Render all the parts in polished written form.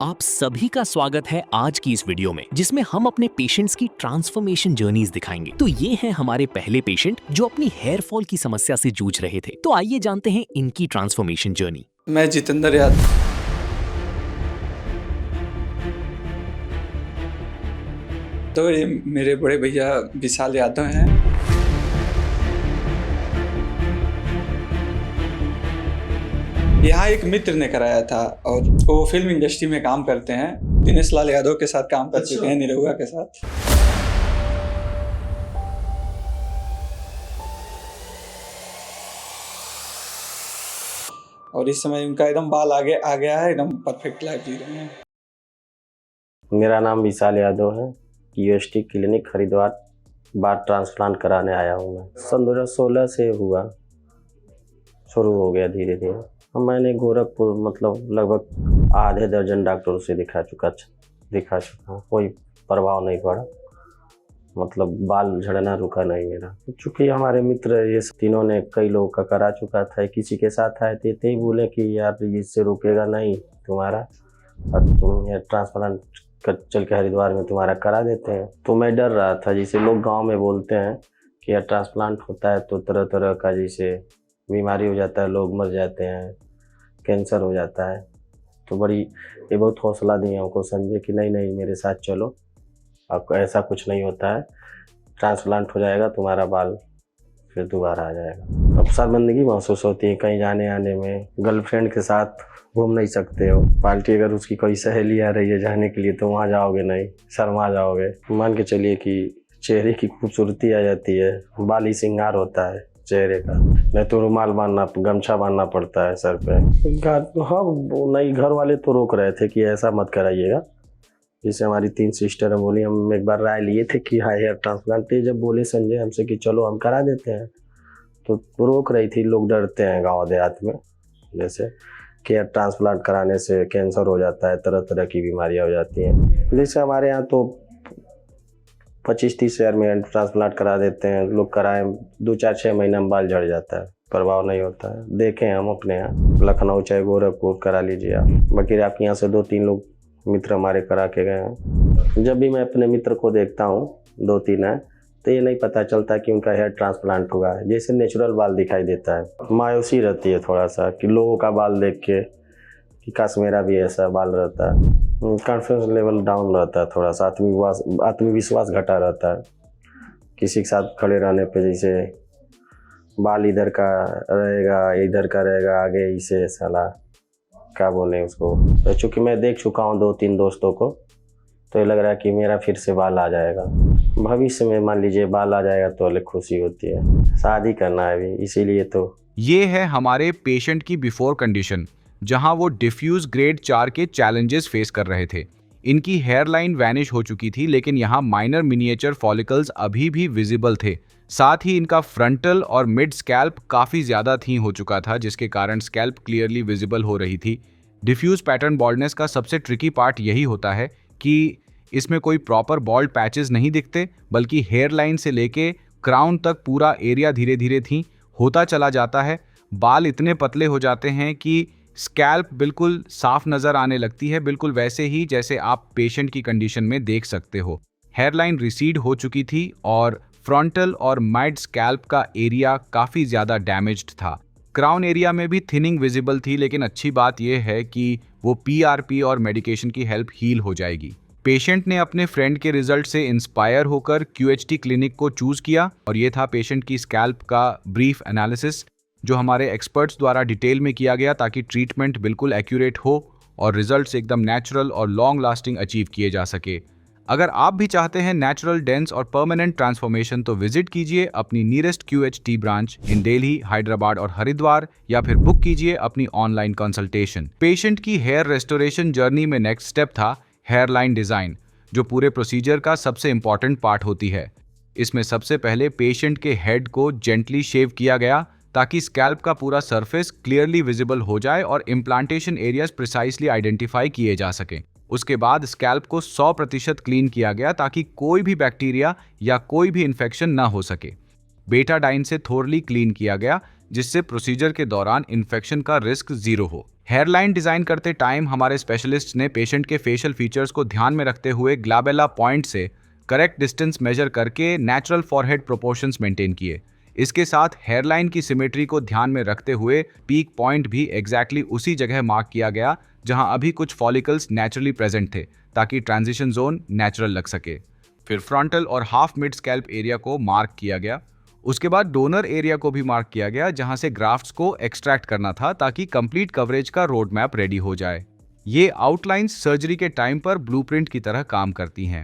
आप सभी का स्वागत है आज की इस वीडियो में, जिसमें हम अपने पेशेंट्स की ट्रांसफॉर्मेशन जर्नीज दिखाएंगे। तो ये हैं हमारे पहले पेशेंट जो अपनी हेयर फॉल की समस्या से जूझ रहे थे। तो आइए जानते हैं इनकी ट्रांसफॉर्मेशन जर्नी। मैं जितेंद्र यादव। तो ये मेरे बड़े भैया विशाल यादव हैं। यहाँ एक मित्र ने कराया था और वो फिल्म इंडस्ट्री में काम करते हैं। दिनेश लाल यादव के साथ काम कर चुके हैं, निरहुआ के साथ। और इस समय उनका एकदम बाल आगे आ गया है, एकदम परफेक्ट लाइफ जी रहे हैं। मेरा नाम विशाल यादव है। यूएसटी क्लिनिक हरिद्वार बाल ट्रांसप्लांट कराने आया हूँ। मैं सन 2016 से हुआ, शुरू हो गया धीरे धीरे। मैंने गोरखपुर मतलब लगभग आधे दर्जन डॉक्टरों से दिखा चुका हूँ, कोई प्रभाव नहीं पड़ा। मतलब बाल झड़ना रुका नहीं मेरा। चूँकि हमारे मित्र ये तीनों ने कई लोगों का करा चुका था, किसी के साथ आए थे तो ही बोले कि यार इससे रुकेगा नहीं तुम्हारा, और तुम ये ट्रांसप्लांट चल के हरिद्वार में तुम्हारा करा देते हैं। तो मैं डर रहा था, जैसे लोग गांव में बोलते हैं कि यार ट्रांसप्लांट होता है तो तरह तरह का जैसे बीमारी हो जाता है, लोग मर जाते हैं, कैंसर हो जाता है। तो बड़ी ये बहुत हौसला दिए हमको, समझे कि नहीं नहीं मेरे साथ चलो, आपको ऐसा कुछ नहीं होता है, ट्रांसप्लांट हो जाएगा, तुम्हारा बाल फिर दोबारा आ जाएगा। अब शर्मिंदगी महसूस होती है कहीं जाने आने में। गर्लफ्रेंड के साथ घूम नहीं सकते हो, पार्टी अगर उसकी कोई सहेली आ रही है जाने के लिए तो वहाँ जाओगे नहीं, शर्मा जाओगे। मान के चलिए कि चेहरे की खूबसूरती आ जाती है, बाल ही श्रृंगार होता है चेहरे का। नहीं तो रुमाल बांधना, गमछा बांधना पड़ता है सर पे। हाँ नहीं, घर वाले तो रोक रहे थे कि ऐसा मत कराइएगा। जैसे हमारी 3 सिस्टर हैं, बोली हम एक बार राय लिए थे कि हाँ हेयर ट्रांसप्लांट, जब बोले संजय हमसे कि चलो हम करा देते हैं, तो रोक रही थी। लोग डरते हैं गाँव देहात में, जैसे कि हेयर ट्रांसप्लांट कराने से कैंसर हो जाता है, तरह तरह की बीमारियाँ हो जाती हैं। जैसे हमारे यहाँ तो 25-30 हज़ार में हेयर ट्रांसप्लांट करा देते हैं लोग। कराएं 2-4-6 महीने में बाल झड़ जाता है, प्रभाव नहीं होता है। देखें हम अपने यहाँ लखनऊ चाहे गोरखपुर करा लीजिए आप। बाकी आपके यहाँ से 2-3 लोग मित्र हमारे करा के गए हैं। जब भी मैं अपने मित्र को देखता हूँ, 2-3 है, तो ये नहीं पता चलता कि उनका हेयर ट्रांसप्लांट हुआ है। जैसे नेचुरल बाल दिखाई देता है। मायूसी रहती है थोड़ा सा कि लोगों का बाल देख के कि काश मेरा भी ऐसा बाल रहता है। कॉन्फिडेंस लेवल डाउन रहता है थोड़ा सा, आत्मविश्वास घटा रहता है। किसी के साथ खड़े रहने पे जैसे बाल इधर का रहेगा आगे, इसे साला क्या बोले उसको। तो चूँकि मैं देख चुका हूँ 2-3 दोस्तों को, तो ये लग रहा है कि मेरा फिर से बाल आ जाएगा भविष्य में। मान लीजिए बाल आ जाएगा तो अलग खुशी होती है। शादी करना है अभी, इसीलिए तो। ये है हमारे पेशेंट की बिफोर कंडीशन, जहां वो डिफ्यूज ग्रेड 4 के चैलेंजेस फेस कर रहे थे। इनकी हेयर लाइन वैनिश हो चुकी थी, लेकिन यहाँ माइनर मिनिएचर फॉलिकल्स अभी भी विजिबल थे। साथ ही इनका फ्रंटल और मिड स्कैल्प काफ़ी ज़्यादा थीन हो चुका था, जिसके कारण स्कैल्प क्लियरली विजिबल हो रही थी। डिफ्यूज पैटर्न बॉल्डनेस का सबसे ट्रिकी पार्ट यही होता है कि इसमें कोई प्रॉपर बॉल्ड पैचेस नहीं दिखते, बल्कि हेयर लाइन से लेके क्राउन तक पूरा एरिया धीरे धीरे थी होता चला जाता है। बाल इतने पतले हो जाते हैं कि स्कैल्प बिल्कुल साफ नज़र आने लगती है, बिल्कुल वैसे ही जैसे आप पेशेंट की कंडीशन में देख सकते हो। हेयरलाइन रिसीड हो चुकी थी और फ्रंटल और मिड स्कैल्प का एरिया काफ़ी ज़्यादा डैमेज्ड था। क्राउन एरिया में भी थिनिंग विजिबल थी, लेकिन अच्छी बात यह है कि वो पीआरपी और मेडिकेशन की हेल्प हील हो जाएगी। पेशेंट ने अपने फ्रेंड के रिजल्ट से इंस्पायर होकर क्यूएचटी क्लिनिक को चूज किया, और ये था पेशेंट की स्कैल्प का ब्रीफ एनालिसिस, जो हमारे एक्सपर्ट्स द्वारा डिटेल में किया गया ताकि ट्रीटमेंट बिल्कुल एक्यूरेट हो और रिजल्ट्स एकदम नेचुरल और लॉन्ग लास्टिंग अचीव किए जा सके। अगर आप भी चाहते हैं नेचुरल, डेंस और परमानेंट ट्रांसफॉर्मेशन, तो विजिट कीजिए अपनी nearest QHT branch in Delhi, Hyderabad और हरिद्वार, या फिर बुक कीजिए अपनी ऑनलाइन कंसल्टेशन। पेशेंट की हेयर रेस्टोरेशन जर्नी में नेक्स्ट स्टेप था हेयर लाइन डिज़ाइन, जो पूरे प्रोसीजर का सबसे इंपॉर्टेंट पार्ट होती है। इसमें सबसे पहले पेशेंट के हेड को जेंटली शेव किया गया ताकि स्कैल्प का पूरा सरफेस क्लियरली विजिबल हो जाए और इम्प्लांटेशन एरियाज प्रिसाइसली आइडेंटिफाई किए जा सकें। उसके बाद स्कैल्प को 100% क्लीन किया गया ताकि कोई भी बैक्टीरिया या कोई भी इन्फेक्शन ना हो सके। बेटाडाइन से थोरली क्लीन किया गया, जिससे प्रोसीजर के दौरान इन्फेक्शन का रिस्क 0 हो। हेयरलाइन डिजाइन करते टाइम हमारे स्पेशलिस्ट ने पेशेंट के फेशियल फीचर्स को ध्यान में रखते हुए ग्लैबेला पॉइंट से करेक्ट डिस्टेंस मेजर करके नेचुरल फॉरहेड प्रोपोर्शंस मेंटेन किए। इसके साथ हेयरलाइन की सिमेट्री को ध्यान में रखते हुए पीक पॉइंट भी एग्जैक्टली उसी जगह मार्क किया गया जहां अभी कुछ फॉलिकल्स नेचुरली प्रेजेंट थे, ताकि ट्रांजिशन जोन नेचुरल लग सके। फिर फ्रंटल और हाफ मिड स्कैल्प एरिया को मार्क किया गया। उसके बाद डोनर एरिया को भी मार्क किया गया जहां से ग्राफ्ट्स को एक्सट्रैक्ट करना था, ताकि कंप्लीट कवरेज का रोड मैप रेडी हो जाए। ये आउटलाइंस सर्जरी के टाइम पर ब्लूप्रिंट की तरह काम करती हैं।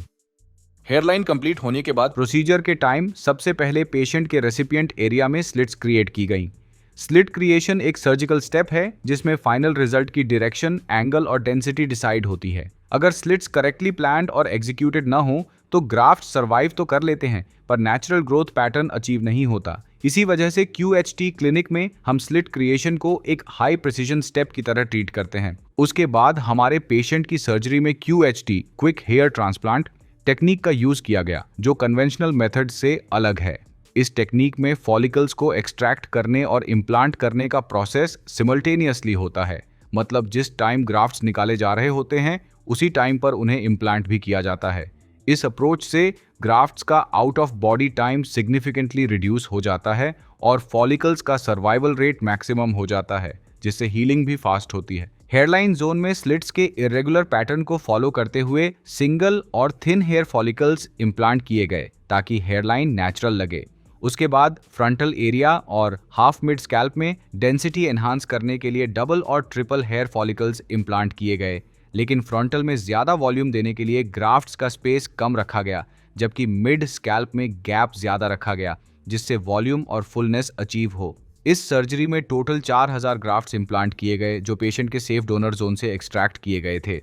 हेयरलाइन कंप्लीट होने के बाद प्रोसीजर के टाइम सबसे पहले पेशेंट के रेसिपिएंट एरिया में स्लिट्स क्रिएट की गई। स्लिट क्रिएशन एक सर्जिकल स्टेप है जिसमें फाइनल रिजल्ट की डायरेक्शन, एंगल और डेंसिटी डिसाइड होती है। अगर स्लिट्स करेक्टली प्लान्ड और एग्जीक्यूटेड ना हो तो ग्राफ्ट सर्वाइव तो कर लेते हैं पर नेचुरल ग्रोथ पैटर्न अचीव नहीं होता। इसी वजह से QHT क्लिनिक में हम स्लिट क्रिएशन को एक हाई प्रिसीजन स्टेप की तरह ट्रीट करते हैं। उसके बाद हमारे पेशेंट की सर्जरी में QHT quick hair transplant technique का यूज किया गया, जो कन्वेंशनल मेथड से अलग है। इस टेक्निक में फॉलिकल्स को एक्सट्रैक्ट करने और इम्प्लांट करने का प्रोसेस सिमल्टेनियसली होता है, मतलब जिस टाइम ग्राफ्ट्स निकाले जा रहे होते हैं उसी टाइम पर उन्हें इम्प्लांट भी किया जाता है। इस अप्रोच से ग्राफ्ट्स का out of body time significantly reduce हो जाता है और फॉलिकल्स का सर्वाइवल रेट मैक्सिमम हो जाता है, जिससे हीलिंग भी फास्ट होती है। हेयरलाइन जोन में स्लिट्स के इरेगुलर पैटर्न को फॉलो करते हुए सिंगल और थिन हेयर फॉलिकल्स इम्प्लांट किए गए ताकि हेयरलाइन नेचुरल लगे। उसके बाद फ्रंटल एरिया और हाफ मिड स्कैल्प में डेंसिटी एनहांस करने के लिए डबल और ट्रिपल हेयर फॉलिकल्स इम्प्लांट किए गए, लेकिन फ्रंटल में ज़्यादा वॉल्यूम देने के लिए ग्राफ्ट्स का स्पेस कम रखा गया, जबकि मिड स्कैल्प में गैप ज़्यादा रखा गया जिससे वॉल्यूम और फुलनेस अचीव हो। इस सर्जरी में टोटल 4000 ग्राफ्ट्स इम्प्लांट किए गए जो पेशेंट के सेफ डोनर जोन से एक्सट्रैक्ट किए गए थे।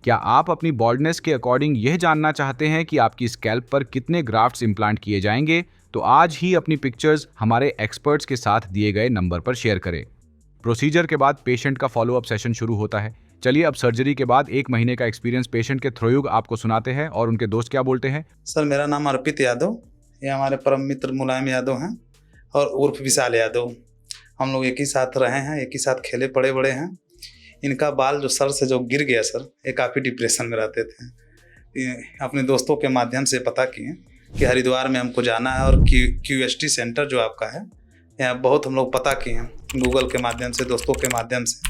क्या आप अपनी बॉल्डनेस के अकॉर्डिंग यह जानना चाहते हैं कि आपकी स्कैल्प पर कितने ग्राफ्ट्स इम्प्लांट किए जाएंगे? तो आज ही अपनी पिक्चर्स हमारे एक्सपर्ट्स के साथ दिए गए नंबर पर शेयर करें। प्रोसीजर के बाद पेशेंट का फॉलोअप सेशन शुरू होता है। चलिए अब सर्जरी के बाद 1 महीने का एक्सपीरियंस पेशेंट के थ्रोयुग आपको सुनाते हैं और उनके दोस्त क्या बोलते हैं। सर, मेरा नाम अर्पित यादव, ये हमारे परम मित्र मुलायम यादव हैं और उर्फ विशाल यादव। हम लोग एक ही साथ रहे हैं, एक ही साथ खेले पड़े बड़े हैं। इनका बाल जो सर से जो गिर गया सर, ये काफ़ी डिप्रेशन में रहते थे। अपने दोस्तों के माध्यम से पता किए कि हरिद्वार में हमको जाना है और QHT सेंटर जो आपका है यहाँ बहुत हम लोग पता किए हैं, गूगल के माध्यम से, दोस्तों के माध्यम से,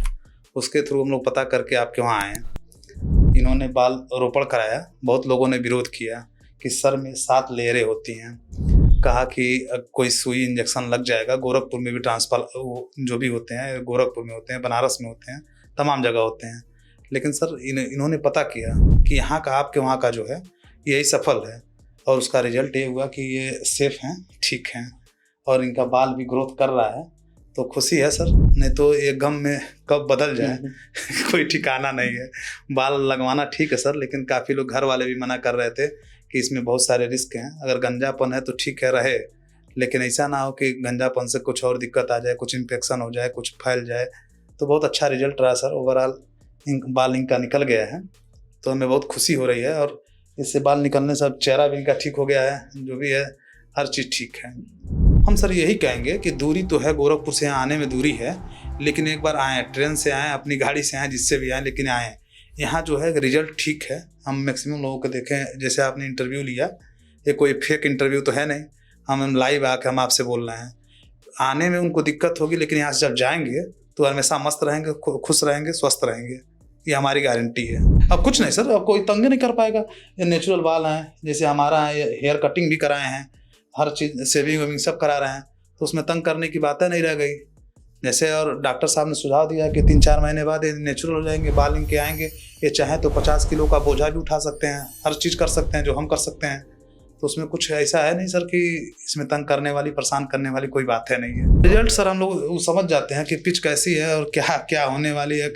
उसके थ्रू हम लोग पता करके आपके वहाँ आए हैं। इन्होंने बाल रोपण कराया, बहुत लोगों ने विरोध किया कि सर में 7 लेयरें होती हैं, कहा कि कोई सुई इंजेक्शन लग जाएगा। गोरखपुर में भी ट्रांसप्लांट जो भी होते हैं, गोरखपुर में होते हैं, बनारस में होते हैं, तमाम जगह होते हैं। लेकिन सर इन्होंने पता किया कि यहाँ का आपके वहाँ का जो है यही सफल है और उसका रिजल्ट ये हुआ कि ये सेफ हैं, ठीक हैं और इनका बाल भी ग्रोथ कर रहा है। तो खुशी है सर, नहीं तो ये गम में कब बदल जाए कोई ठिकाना नहीं है। बाल लगवाना ठीक है सर, लेकिन काफ़ी लोग घर वाले भी मना कर रहे थे कि इसमें बहुत सारे रिस्क हैं। अगर गंजापन है तो ठीक है रहे, लेकिन ऐसा ना हो कि गंजापन से कुछ और दिक्कत आ जाए, कुछ इन्फेक्शन हो जाए, कुछ फैल जाए। तो बहुत अच्छा रिजल्ट रहा सर, ओवरऑल बाल इनका निकल गया है, तो हमें बहुत खुशी हो रही है। और इससे बाल निकलने से अब चेहरा भी इनका ठीक हो गया है, जो भी है हर चीज़ ठीक है। हम सर यही कहेंगे कि दूरी तो है, गोरखपुर से यहाँ आने में दूरी है, लेकिन एक बार आएँ, ट्रेन से आएँ, अपनी गाड़ी से आएँ, जिससे भी आएँ, लेकिन आएँ। यहाँ जो है रिजल्ट ठीक है। हम मैक्सिमम लोगों को देखें, जैसे आपने इंटरव्यू लिया, ये कोई फेक इंटरव्यू तो है नहीं, हम लाइव आके हम आपसे बोल रहे हैं। आने में उनको दिक्कत होगी, लेकिन यहाँ से जब जाएंगे तो हमेशा मस्त रहेंगे, खुश रहेंगे, स्वस्थ रहेंगे, ये हमारी गारंटी है। अब कुछ नहीं सर, अब कोई तंग नहीं कर पाएगा। ये नेचुरल बाल हैं, जैसे हमारा है, हेयर कटिंग भी कराए हैं, हर चीज़ सेविंग वेविंग सब करा रहे हैं, तो उसमें तंग करने की बातें नहीं रह गई। जैसे और डॉक्टर साहब ने सुझाव दिया कि 3-4 महीने बाद ये नेचुरल हो जाएंगे, बाल इनके आएंगे, ये चाहे तो 50 किलो का बोझा भी उठा सकते हैं, हर चीज़ कर सकते हैं जो हम कर सकते हैं। तो उसमें कुछ ऐसा है नहीं सर कि इसमें तंग करने वाली, परेशान करने वाली कोई बात है नहीं है। रिजल्ट सर हम लोग समझ जाते हैं कि पिच कैसी है और क्या क्या होने वाली है,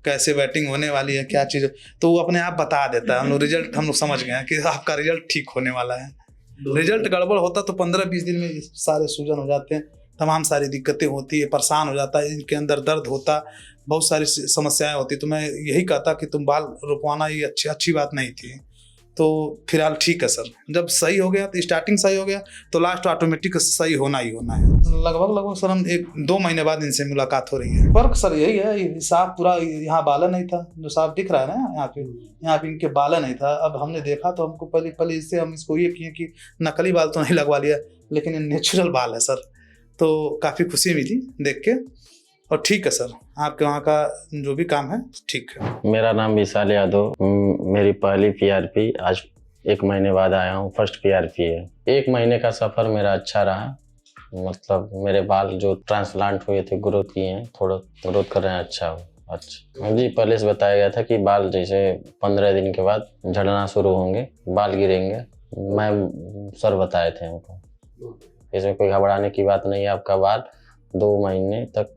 कैसे वेटिंग होने वाली है, क्या चीज़, तो वो अपने आप बता देता है। हम लोग रिजल्ट हम लोग समझ गए हैं कि आपका रिजल्ट ठीक होने वाला है। रिजल्ट गड़बड़ होता तो 15-20 दिन में सारे सूजन हो जाते हैं, तमाम सारी दिक्कतें होती है, परेशान हो जाता है, इनके अंदर दर्द होता, बहुत सारी समस्याएं होती। तो मैं यही कहता कि तुम बाल रुकवाना ये अच्छी बात नहीं थी। तो फिलहाल ठीक है सर, जब सही हो गया तो स्टार्टिंग सही हो गया तो लास्ट ऑटोमेटिक सही होना ही होना है। लगभग सर हम 1-2 महीने बाद इनसे मुलाकात हो रही है। फर्क सर यही है, ये साफ पूरा यहाँ बाला नहीं था, जो साफ दिख रहा है ना यहाँ पे इनके बाला नहीं था। अब हमने देखा तो हमको पहले इससे हम इसको ये किए कि नकली बाल तो नहीं लगवा लिया, लेकिन ये नेचुरल बाल है सर। तो काफ़ी खुशी मिली देख के। और ठीक है सर, आपके वहाँ का जो भी काम है ठीक है। मेरा नाम विशाल यादव, मेरी पहली पीआरपी आज 1 महीने बाद आया हूँ, फर्स्ट पीआरपी है। 1 महीने का सफ़र मेरा अच्छा रहा, मतलब मेरे बाल जो ट्रांसप्लांट हुए थे ग्रोथ किए हैं, थोड़ा ग्रोथ कर रहे हैं, अच्छा जी। पहले से बताया गया था कि बाल जैसे 15 दिन के बाद झड़ना शुरू होंगे, बाल गिरेंगे। मैं सर बताए थे हमको, इसमें कोई घबराने की बात नहीं है, आपका बाल 2 महीने तक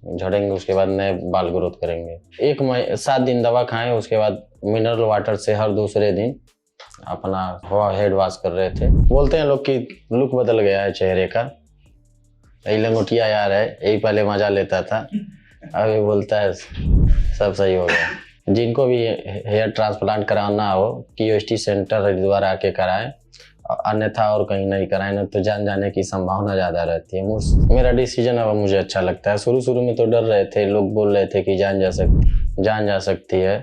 झड़ेंगे, उसके बाद नए बाल ग्रोथ करेंगे। 7 दिन दवा खाएं, उसके बाद मिनरल वाटर से हर दूसरे दिन अपना हेड वॉश कर रहे थे। बोलते हैं लोग कि लुक बदल गया है चेहरे का, यही लंगोटिया यार है, यही पहले मजा लेता था, अभी बोलता है सब सही हो गया। जिनको भी हेयर ट्रांसप्लांट कराना हो QST सेंटर हरिद्वार आके कराएं, अन्यथा और कहीं नहीं कराएं ना तो जान जाने की संभावना ज़्यादा रहती है। मेरा डिसीजन अब मुझे अच्छा लगता है। शुरू में तो डर रहे थे, लोग बोल रहे थे कि जान जा सकती है,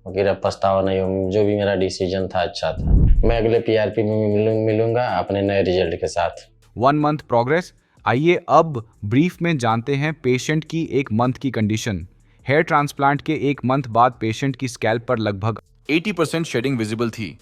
मगर अब पछतावा नहीं हो। जो भी मेरा डिसीजन था अच्छा था। मैं अगले PRP में मिलूंगा अपने नए रिजल्ट के साथ। 1 मंथ प्रोग्रेस। आइए अब ब्रीफ में जानते हैं पेशेंट की 1 मंथ की कंडीशन। हेयर ट्रांसप्लांट के 1 मंथ बाद पेशेंट की स्कैल्प पर लगभग 80% शेडिंग विजिबल थी।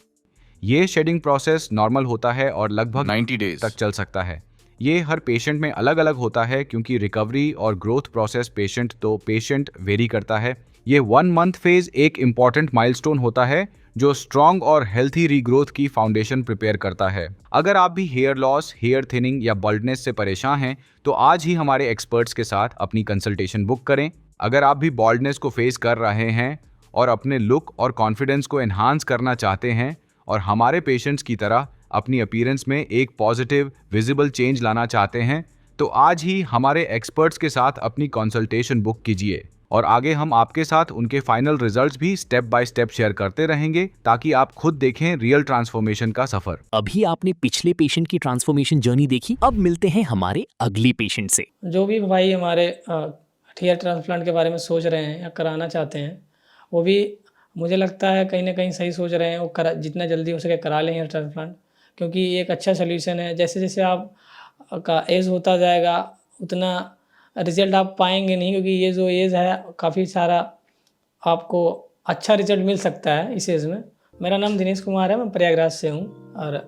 ये शेडिंग प्रोसेस नॉर्मल होता है और लगभग 90 डेज तक चल सकता है। ये हर पेशेंट में अलग अलग होता है क्योंकि रिकवरी और ग्रोथ प्रोसेस पेशेंट वेरी करता है। ये 1 मंथ फेज एक इम्पॉर्टेंट माइलस्टोन होता है जो स्ट्रॉन्ग और हेल्थी रीग्रोथ की फाउंडेशन प्रिपेयर करता है। अगर आप भी हेयर लॉस, हेयर थिनिंग या बल्डनेस से परेशान हैं तो आज ही हमारे एक्सपर्ट्स के साथ अपनी कंसल्टेशन बुक करें। अगर आप भी बॉल्डनेस को फेस कर रहे हैं और अपने लुक और कॉन्फिडेंस को एनहांस करना चाहते हैं और हमारे पेशेंट्स की तरह अपनी अपीयरेंस में एक पॉजिटिव विजिबल चेंज लाना चाहते हैं तो आज ही हमारे एक्सपर्ट्स के साथ अपनी कंसल्टेशन बुक कीजिए और आगे हम आपके साथ उनके फाइनल रिजल्ट्स भी स्टेप बाय स्टेप शेयर करते रहेंगे ताकि आप खुद देखें रियल ट्रांसफॉर्मेशन का सफर। अभी आपने पिछले पेशेंट की ट्रांसफॉर्मेशन जर्नी देखी, अब मिलते हैं हमारे अगली पेशेंट से। जो भी भाई हमारे हेयर ट्रांसप्लांट के बारे में सोच रहे हैं या कराना चाहते हैं, वो भी मुझे लगता है कहीं ना कहीं सही सोच रहे हैं। वो जितना जल्दी हो सके करा लें हेयर ट्रांसप्लांट, क्योंकि ये एक अच्छा सोल्यूशन है। जैसे जैसे आप का एज होता जाएगा उतना रिज़ल्ट आप पाएंगे नहीं, क्योंकि ये जो एज है काफ़ी सारा आपको अच्छा रिज़ल्ट मिल सकता है इस एज में। मेरा नाम दिनेश कुमार है, मैं प्रयागराज से हूँ और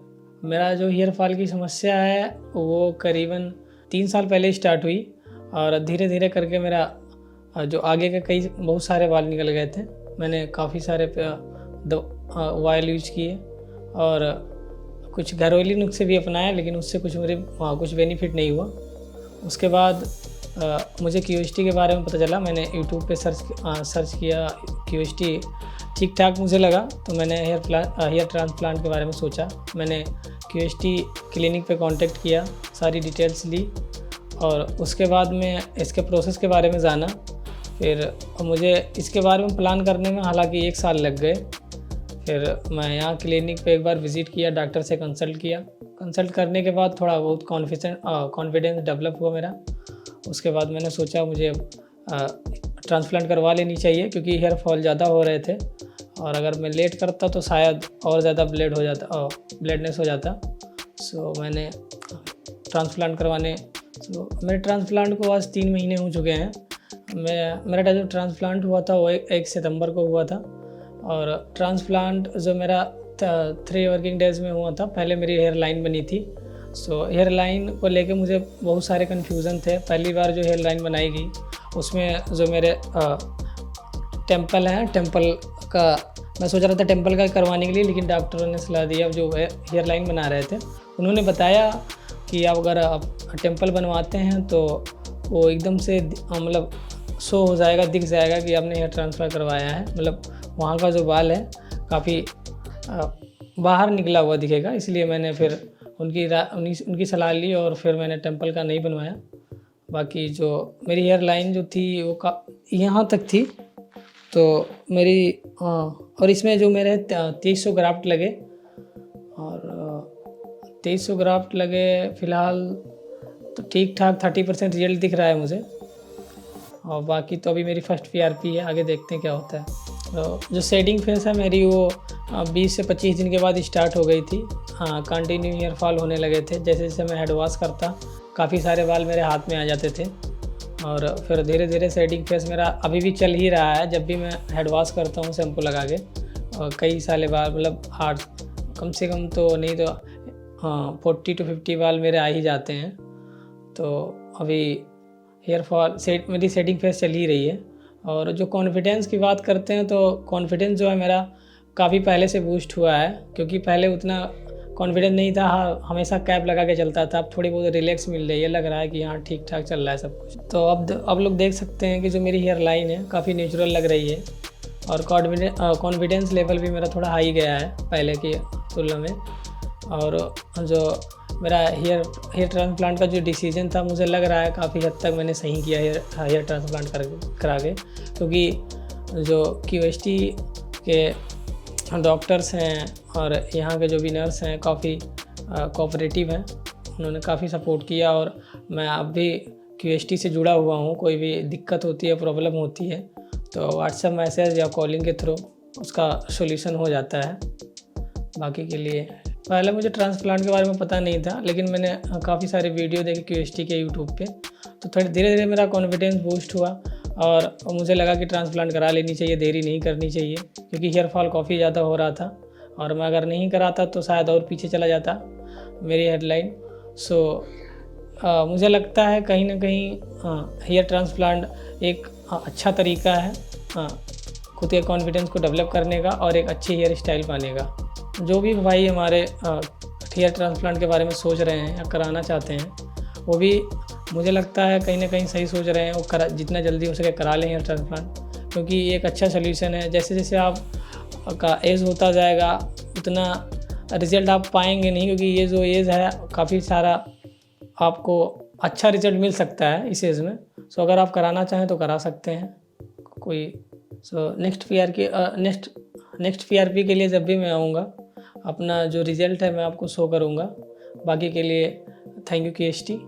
मेरा जो हेयर फॉल की समस्या है वो करीबन 3 साल पहले स्टार्ट हुई और धीरे धीरे करके मेरा जो आगे के बहुत सारे बाल निकल गए थे। मैंने काफ़ी सारे ऑयल यूज किए और कुछ घरेलू नुस्खे भी अपनाए, लेकिन उससे कुछ बेनिफिट नहीं हुआ। उसके बाद मुझे QST के बारे में पता चला। मैंने YouTube पे सर्च किया, QST ठीक ठाक मुझे लगा तो मैंने हेयर ट्रांसप्लांट के बारे में सोचा। मैंने QST क्लिनिक पे कांटेक्ट किया, सारी डिटेल्स ली और उसके बाद में इसके प्रोसेस के बारे में जाना। फिर मुझे इसके बारे में प्लान करने में हालांकि 1 साल लग गए। फिर मैं यहाँ क्लिनिक पे एक बार विज़िट किया, डॉक्टर से कंसल्ट किया। कंसल्ट करने के बाद थोड़ा बहुत कॉन्फिडेंस डेवलप हुआ मेरा। उसके बाद मैंने सोचा मुझे ट्रांसप्लांट करवा लेनी चाहिए, क्योंकि हेयर फॉल ज़्यादा हो रहे थे और अगर मैं लेट करता तो शायद और ज़्यादा ब्लेडनेस हो जाता। सो मैंने ट्रांसप्लांट मेरे ट्रांसप्लांट को आज 3 महीने हो चुके हैं। मेरा जो ट्रांसप्लांट हुआ था वो 1 सितंबर को हुआ था और ट्रांसप्लांट जो मेरा 3 वर्किंग डेज़ में हुआ था। पहले मेरी हेयर लाइन बनी थी। सो हेयर लाइन को लेके मुझे बहुत सारे कन्फ्यूज़न थे। पहली बार जो हेयर लाइन बनाई गई उसमें जो मेरे टेम्पल है, टेम्पल का मैं सोच रहा था टेम्पल का करवाने के लिए, लेकिन डॉक्टरों ने सलाह दिया, जो हेयर लाइन बना रहे थे उन्होंने बताया कि अगर आप टेम्पल बनवाते हैं तो वो एकदम से मतलब शो हो जाएगा, दिख जाएगा कि आपने हेयर ट्रांसफ़र करवाया है। मतलब वहाँ का जो बाल है काफ़ी बाहर निकला हुआ दिखेगा। इसलिए मैंने फिर उनकी सलाह ली और फिर मैंने टेम्पल का नहीं बनवाया। बाकी जो मेरी हेयर लाइन जो थी वो यहाँ तक थी, तो मेरी और इसमें जो मेरे 2300 ग्राफ्ट लगे और 2300 ग्राफ्ट लगे फ़िलहाल तो ठीक ठाक 30% रिजल्ट दिख रहा है मुझे। और बाकी तो अभी मेरी फर्स्ट PRP है, आगे देखते हैं क्या होता है। तो जो शेडिंग फेस है मेरी वो 20 से 25 दिन के बाद स्टार्ट हो गई थी। हाँ, कंटिन्यू हेयर फॉल होने लगे थे। जैसे जैसे मैं हेड वॉश करता काफ़ी सारे बाल मेरे हाथ में आ जाते थे और फिर धीरे धीरे शेडिंग फेस मेरा अभी भी चल ही रहा है। जब भी मैं हेड वॉश करता हूँ शैम्पू लगा के, और कई सारे बाल मतलब 8 कम से कम तो नहीं तो 40 to 50 बाल मेरे आ ही जाते हैं। तो अभी हेयर फॉल मेरी शेडिंग फेस चल ही रही है। और जो कॉन्फिडेंस की बात करते हैं तो कॉन्फिडेंस जो है मेरा काफ़ी पहले से बूस्ट हुआ है, क्योंकि पहले उतना कॉन्फिडेंस नहीं था। हाँ, हमेशा कैप लगा के चलता था। अब थोड़ी बहुत रिलैक्स मिल रही है, लग रहा है कि हाँ ठीक ठाक चल रहा है सब कुछ। तो अब लोग देख सकते हैं कि जो मेरी हेयर लाइन है काफ़ी नेचुरल लग रही है और कॉन्फिडेंस लेवल भी मेरा थोड़ा हाई गया है पहले की तुलना में। और जो मेरा हेयर ट्रांसप्लांट का जो डिसीजन था, मुझे लग रहा है काफ़ी हद तक मैंने सही किया हेयर ट्रांसप्लांट करा के, क्योंकि जो QST के डॉक्टर्स हैं और यहाँ के जो भी नर्स हैं काफ़ी कोऑपरेटिव हैं। उन्होंने काफ़ी सपोर्ट किया और मैं अब भी QST से जुड़ा हुआ हूँ। कोई भी दिक्कत होती है, प्रॉब्लम होती है तो व्हाट्सएप मैसेज या कॉलिंग के थ्रू उसका सोल्यूशन हो जाता है। बाकी के लिए पहले मुझे ट्रांसप्लांट के बारे में पता नहीं था, लेकिन मैंने काफ़ी सारे वीडियो देखे QST के यूट्यूब पे, तो थोड़ी धीरे धीरे मेरा कॉन्फिडेंस बूस्ट हुआ और मुझे लगा कि ट्रांसप्लांट करा लेनी चाहिए, देरी नहीं करनी चाहिए, क्योंकि हेयर फॉल काफ़ी ज़्यादा हो रहा था और मैं अगर नहीं कराता तो शायद और पीछे चला जाता मेरी हेडलाइन। मुझे लगता है कहीं ना कहीं हेयर ट्रांसप्लांट एक अच्छा तरीका है खुद के कॉन्फिडेंस को डेवलप करने का और एक अच्छी हेयर स्टाइल पाने का। जो भी भाई हमारे हेयर ट्रांसप्लांट के बारे में सोच रहे हैं या कराना चाहते हैं, वो भी मुझे लगता है कहीं ना कहीं सही सोच रहे हैं। वो जितना जल्दी हो सके करा लें हेयर ट्रांसप्लांट, क्योंकि ये एक अच्छा सोल्यूशन है। जैसे जैसे आपका एज होता जाएगा उतना रिज़ल्ट आप पाएंगे नहीं, क्योंकि ये जो एज है काफ़ी सारा आपको अच्छा रिज़ल्ट मिल सकता है इस एज में। सो अगर आप कराना चाहें तो करा सकते हैं कोई। नेक्स्ट PRP के लिए जब भी मैं आऊँगा, अपना जो रिज़ल्ट है मैं आपको शो करूँगा। बाकी के लिए thank you QST।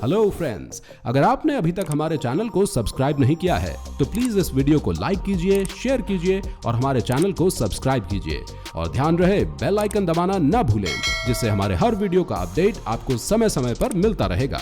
Hello friends, अगर आपने अभी तक हमारे चैनल को सब्सक्राइब नहीं किया है तो प्लीज इस वीडियो को लाइक कीजिए, शेयर कीजिए और हमारे चैनल को सब्सक्राइब कीजिए। और ध्यान रहे बेल आइकन दबाना ना भूलें, जिससे हमारे हर वीडियो का अपडेट आपको समय समय पर मिलता रहेगा।